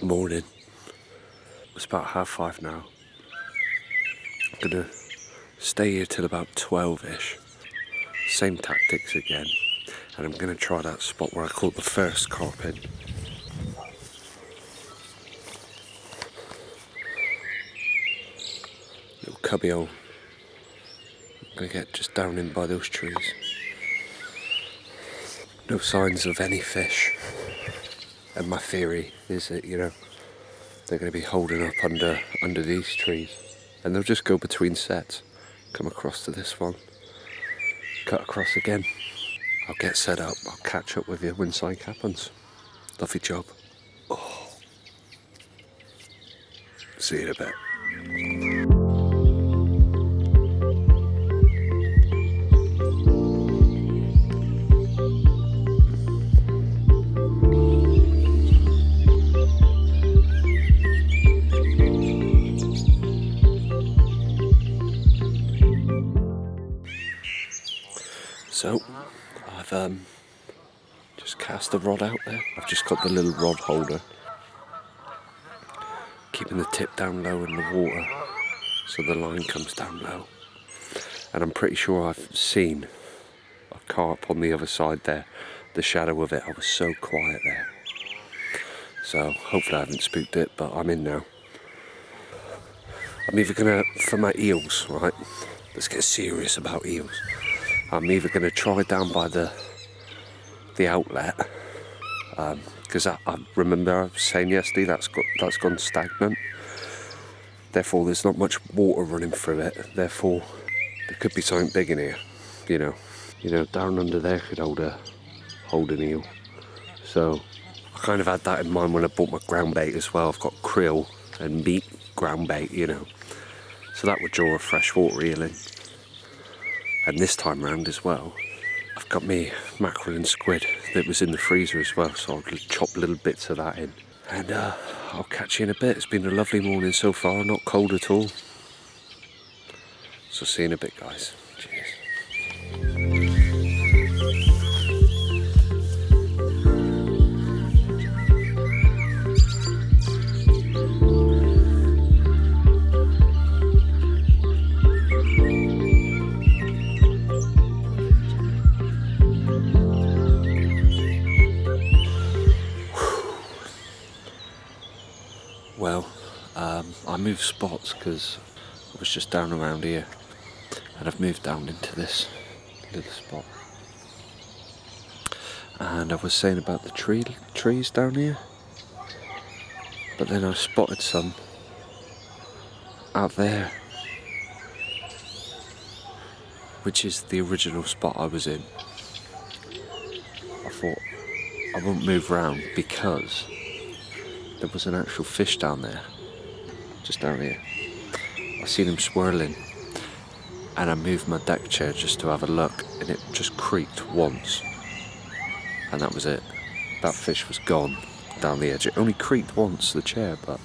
Morning. It's about 5:30 now. I'm gonna stay here till about 12ish. Same tactics again. And I'm gonna try that spot where I caught the first carp in. Little cubby hole. I'm gonna get just down in by those trees. No signs of any fish. And my theory is that, they're going to be holding up under these trees. And they'll just go between sets. Come across to this one. Cut across again. I'll get set up. I'll catch up with you when something happens. Lovely job. Oh. See you in a bit. So, I've just cast the rod out there. I've just got the little rod holder, keeping the tip down low in the water so the line comes down low. And I'm pretty sure I've seen a carp on the other side there. The shadow of it, I was so quiet there. So hopefully I haven't spooked it, but I'm in now. I'm either gonna, for my eels, right? Let's get serious about eels. I'm either going to try down by the outlet, because I remember I was saying yesterday that's gone stagnant. Therefore, there's not much water running through it. Therefore, there could be something big in here. Down under there could hold an eel. So I kind of had that in mind when I bought my ground bait as well. I've got krill and meat ground bait, so that would draw a freshwater eel in. And this time round as well, I've got me mackerel and squid that was in the freezer as well, so I'll chop little bits of that in. And I'll catch you in a bit. It's been a lovely morning so far, not cold at all. So see you in a bit, guys. Cheers. Well, I moved spots because I was just down around here, and I've moved down into this little spot. And I was saying about the trees down here, but then I spotted some out there, which is the original spot I was in. I thought I won't move round because there was an actual fish down there, just down here. I seen him swirling, and I moved my deck chair just to have a look, and it just creaked once, and that was it. That fish was gone down the edge. It only creaked once, the chair, but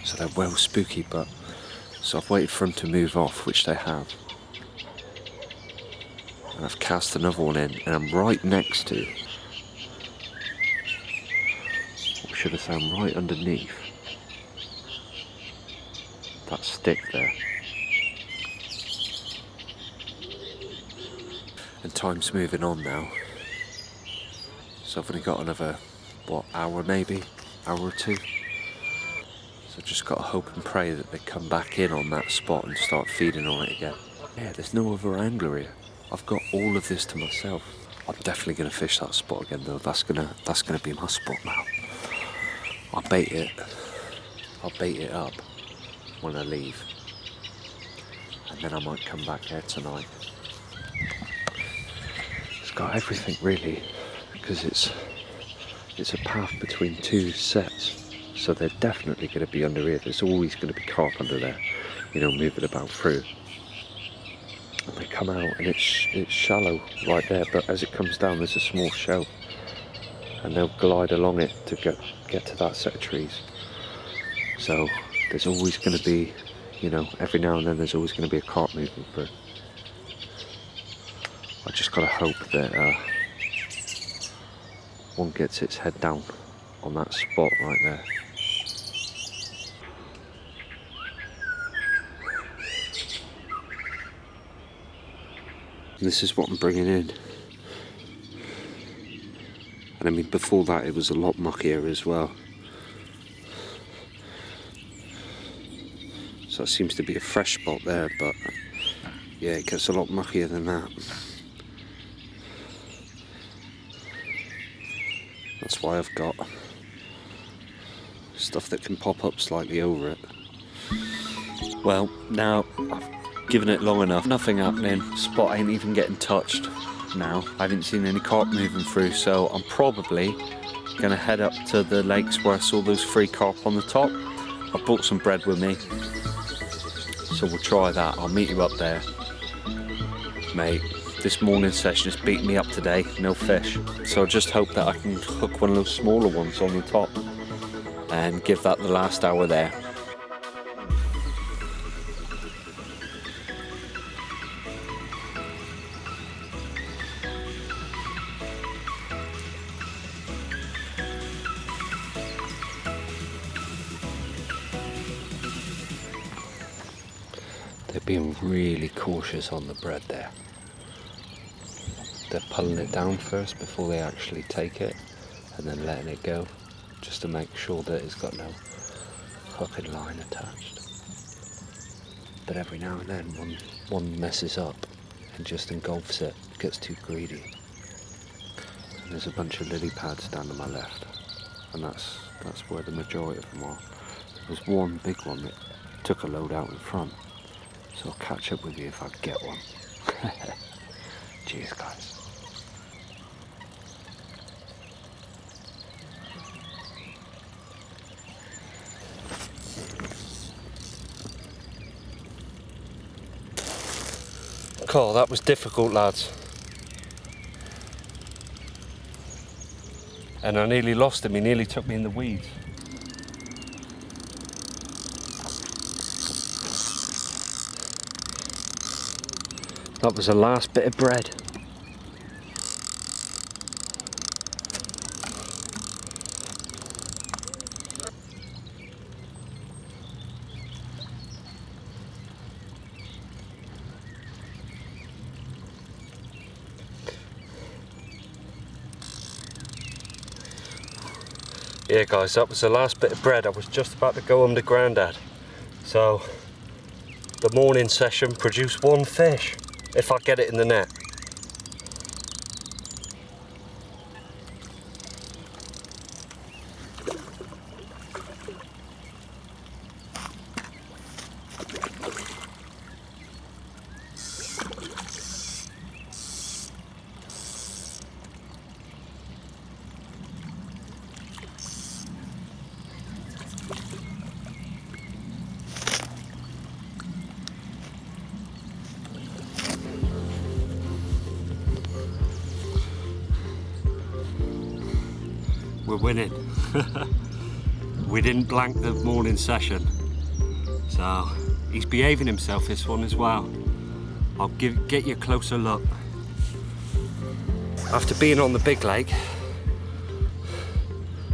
so they're well spooky. But so I've waited for them to move off, which they have, and I've cast another one in, and I'm right next to, should have found right underneath that stick there. And time's moving on now, so I've only got another hour or two. So just got to hope and pray that they come back in on that spot and start feeding on it again. Yeah, there's no other angler here. I've got all of this to myself. I'm definitely going to fish that spot again though. That's gonna be my spot now. I'll bait it up when I leave, and then I might come back here tonight. It's got everything really, because it's a path between two sets, so they're definitely going to be under here. There's always going to be carp under there, moving about through. And they come out, and it's shallow right there, but as it comes down, there's a small shelf, and they'll glide along it to get to that set of trees. So there's always going to be, every now and then there's always going to be a carp moving through. I just got to hope that one gets its head down on that spot right there. This is what I'm bringing in. And I mean, before that it was a lot muckier as well. So it seems to be a fresh spot there, but yeah, it gets a lot muckier than that. That's why I've got stuff that can pop up slightly over it. Well, now I've given it long enough, nothing happening, spot ain't even getting touched now. I haven't seen any carp moving through, so I'm probably gonna head up to the lakes where I saw those 3 carp on the top. I brought some bread with me, so we'll try that. I'll meet you up there. Mate, this morning session has beaten me up today, no fish. So I just hope that I can hook one of those smaller ones on the top and give that the last hour there. They're being really cautious on the bread there. They're pulling it down first before they actually take it, and then letting it go, just to make sure that it's got no hook and line attached. But every now and then one messes up and just engulfs it, gets too greedy. And there's a bunch of lily pads down to my left, and that's where the majority of them are. There was one big one that took a load out in front. So I'll catch up with you if I get one. Cheers, guys. Cool, that was difficult, lads. And I nearly lost him, he nearly took me in the weeds. That was the last bit of bread. Yeah guys, that was the last bit of bread. I was just about to go home to Grandad. So, the morning session produced 1 fish. If I get it in the net. We're winning. We didn't blank the morning session, so he's behaving himself this one as well. I'll get you a closer look. After being on the big lake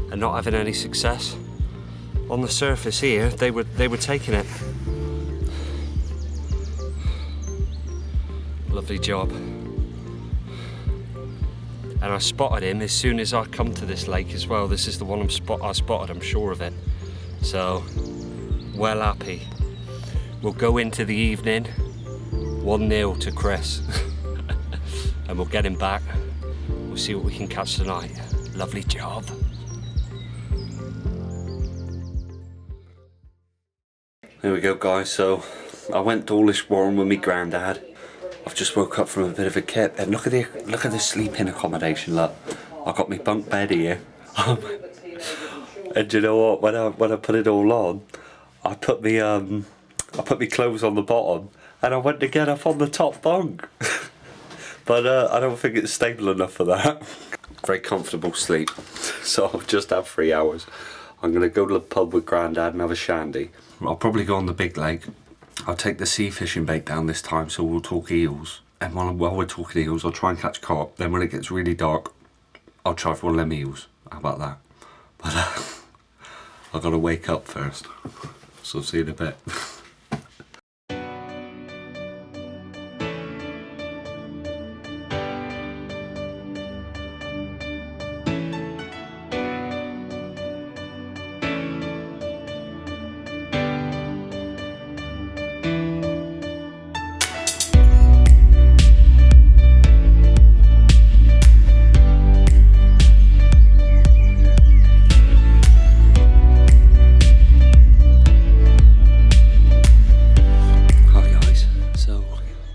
and not having any success, on the surface here they were taking it. Lovely job. And I spotted him as soon as I come to this lake as well. This is the one I spotted, I'm sure of it. So, well happy. We'll go into the evening 1-0 to Chris. And we'll get him back. We'll see what we can catch tonight. Lovely job. There we go guys, so I went Dawlish Warren with me Grandad. I've just woke up from a bit of a kip, and look at the sleeping accommodation. Look, I've got my bunk bed here, and you know what? When I put it all on, I put my clothes on the bottom, and I went to get up on the top bunk. But I don't think it's stable enough for that. Very comfortable sleep. So I've just had 3 hours. I'm gonna go to the pub with Grandad and have a shandy. I'll probably go on the big lake. I'll take the sea fishing bait down this time, so we'll talk eels. And while we're talking eels, I'll try and catch carp. Then when it gets really dark, I'll try for one of them eels. How about that? But I've got to wake up first, so see you in a bit.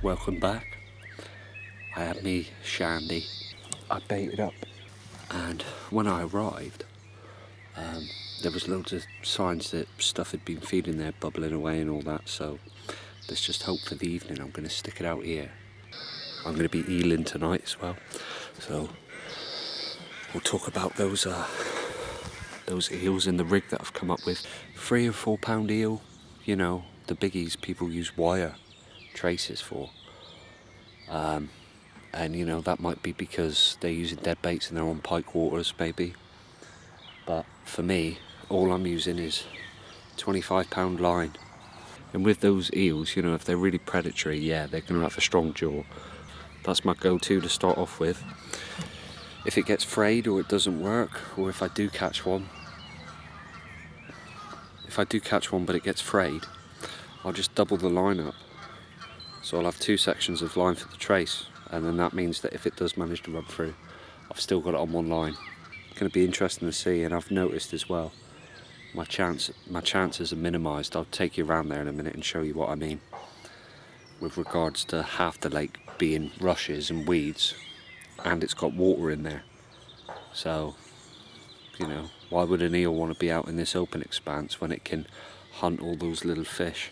Welcome back. I had me shandy. I baited up, and when I arrived, there was loads of signs that stuff had been feeding there, bubbling away and all that. So there's just hope for the evening. I'm going to stick it out here. I'm going to be eeling tonight as well. So we'll talk about those eels in the rig that I've come up with. 3 or 4 pound eel. You know, the biggies people use wire traces for. And you know, that might be because they're using dead baits and they're on pike waters maybe, but for me all I'm using is 25 pound line. And with those eels, you know, if they're really predatory, yeah, they're going to have a strong jaw. That's my go-to to start off with. If it gets frayed or it doesn't work, or if I do catch one but it gets frayed, I'll just double the line up. So I'll have 2 sections of line for the trace, and then that means that if it does manage to rub through, I've still got it on one line. It's going to be interesting to see, and I've noticed as well, my chances are minimised. I'll take you around there in a minute and show you what I mean. With regards to half the lake being rushes and weeds, and it's got water in there. So, you know, why would an eel want to be out in this open expanse when it can hunt all those little fish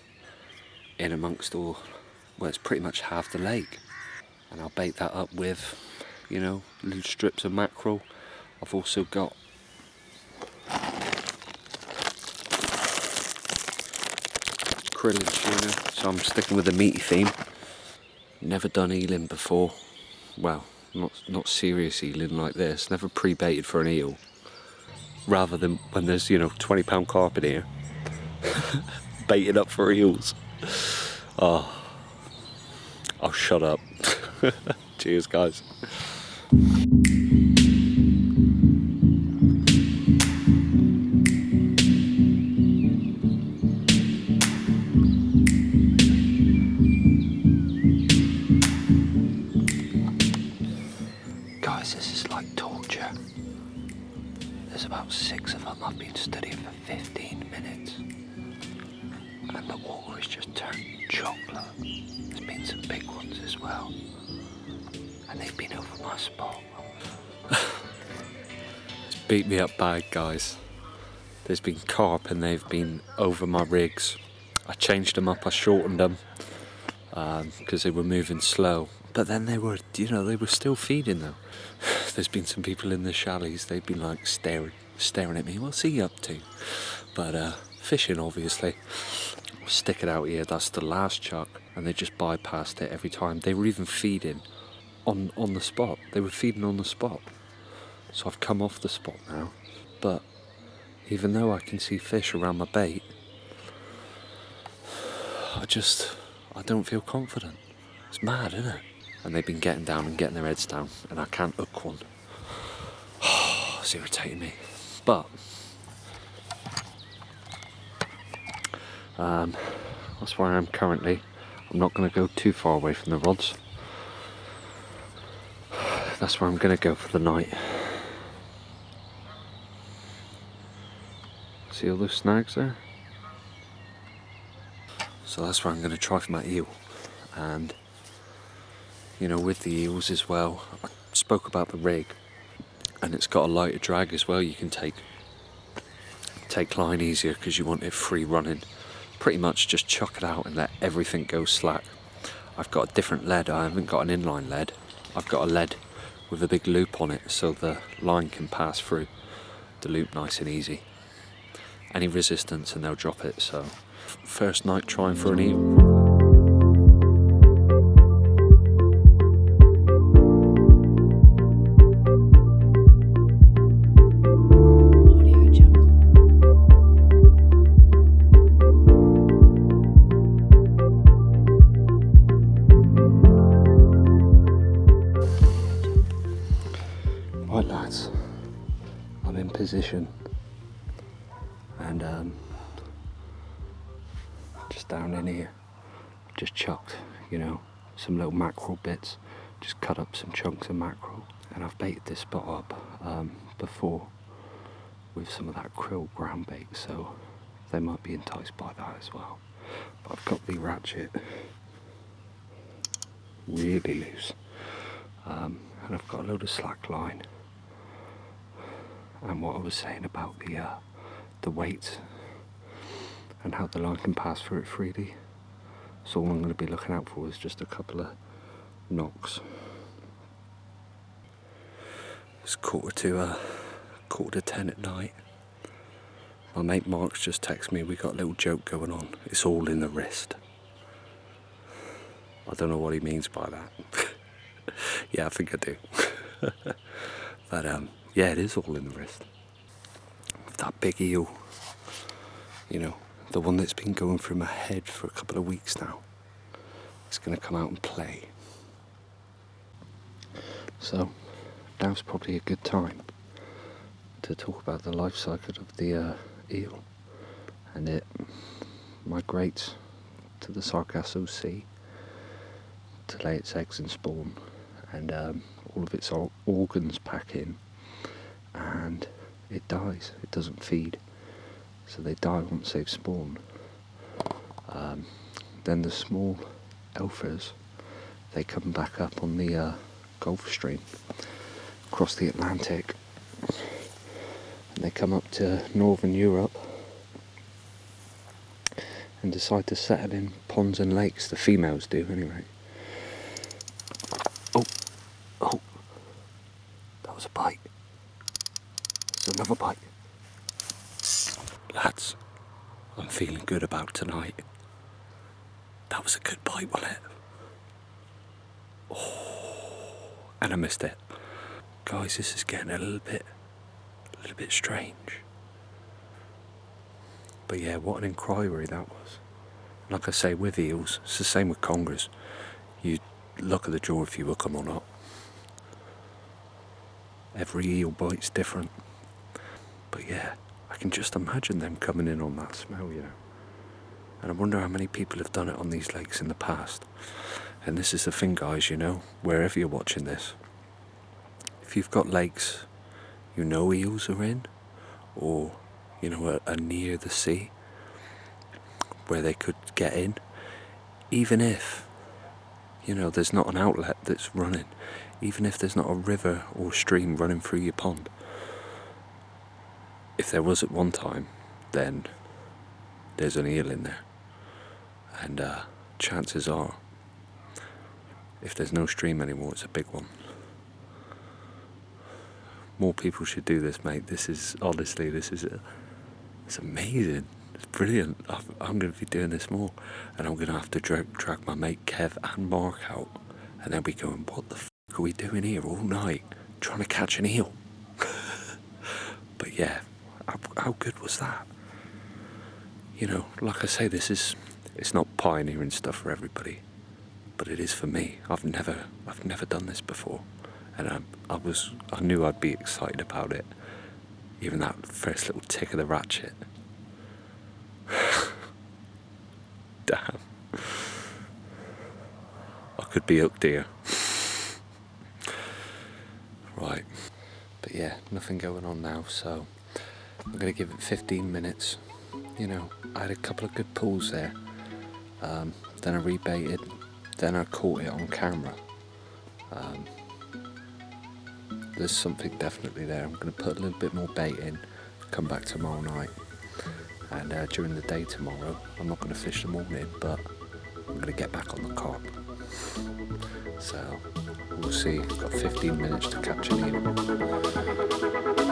in amongst all... Well, it's pretty much half the lake. And I'll bait that up with, you know, little strips of mackerel. I've also got krill and tuna, so I'm sticking with a meaty theme. Never done eeling before. Well, not serious eeling like this. Never pre-baited for an eel. Rather than when there's, you know, 20 pound carp in here. Baited up for eels. Oh. I'll shut up. Cheers, guys. Guys, this is like torture. There's about 6 of them. I've been studying for 15 minutes. And the water has just turned chocolate. There's been some big ones as well. And they've been over my spot. It's beat me up bad, guys. There's been carp and they've been over my rigs. I changed them up, I shortened them because they were moving slow. But then they were, you know, they were still feeding though. There's been some people in the chalets, they've been like staring at me. What's he up to? But fishing, obviously. Stick it out here, that's the last chuck, and they just bypassed it every time. They were even feeding on the spot. They were feeding on the spot. So I've come off the spot now, but even though I can see fish around my bait, I don't feel confident. It's mad, isn't it? And they've been getting down and getting their heads down, and I can't hook one. It's irritating me. But that's where I am currently. I'm not going to go too far away from the rods. That's where I'm going to go for the night. See all those snags there? So that's where I'm going to try for my eel. And, you know, with the eels as well, I spoke about the rig. And it's got a lighter drag as well. You can take line easier because you want it free running. Pretty much just chuck it out and let everything go slack. I've got a different lead. I haven't got an inline lead. I've got a lead with a big loop on it so the line can pass through the loop nice and easy. Any resistance and they'll drop it. So first night trying for an eel. Audio I'm in position, and just down in here, I've just chucked, you know, some little mackerel bits, just cut up some chunks of mackerel, and I've baited this spot up before with some of that krill ground bait, so they might be enticed by that as well. But I've got the ratchet really loose, and I've got a load of slack line, and what I was saying about the weight and how the line can pass through it freely. So all I'm going to be looking out for is just a couple of knocks. It's quarter to 10 at night. My mate Mark's just texted me, we got a little joke going on. It's all in the wrist. I don't know what he means by that. Yeah, I think I do. But yeah, it is all in the wrist. That big eel, you know, the one that's been going through my head for a couple of weeks now, it's going to come out and play. So now's probably a good time to talk about the life cycle of the eel, and it migrates to the Sargasso Sea to lay its eggs and spawn, and all of its organs pack in, and it dies. It doesn't feed, so they die once they've spawned. Then the small alphas, they come back up on the Gulf Stream, across the Atlantic, and they come up to Northern Europe and decide to settle in ponds and lakes. The females do, anyway. Oh, that was a bite. There's another bite. Lads, I'm feeling good about tonight. That was a good bite, wasn't it? Oh, and I missed it. Guys, this is getting a little bit strange. But yeah, what an inquiry that was. Like I say, with eels, it's the same with congers. You look at the jaw if you hook them or not. Every eel bite's different. But yeah, I can just imagine them coming in on that smell, you know. And I wonder how many people have done it on these lakes in the past. And this is the thing, guys, you know, wherever you're watching this, if you've got lakes you know eels are in, or, you know, are near the sea, where they could get in, even if, you know, there's not an outlet that's running, even if there's not a river or stream running through your pond. If there was at one time, then there's an eel in there. And chances are, if there's no stream anymore, it's a big one. More people should do this, mate. This is, honestly, it's amazing. It's brilliant. I'm going to be doing this more. And I'm going to have to drag my mate Kev and Mark out. And they'll be going, what the f*** are we doing here all night? Trying to catch an eel. But yeah, how good was that? You know, like I say, it's not pioneering stuff for everybody, but it is for me. I've never done this before, and I knew I'd be excited about it. Even that first little tick of the ratchet. Damn. I could be hooked here. Right. But yeah, nothing going on now, so I'm going to give it 15 minutes. You know, I had a couple of good pulls there. Then I rebaited, then I caught it on camera. There's something definitely there. I'm going to put a little bit more bait in, come back tomorrow night. And during the day tomorrow, I'm not going to fish the morning, but I'm going to get back on the carp. So, we'll see. Got 15 minutes to catch an eel.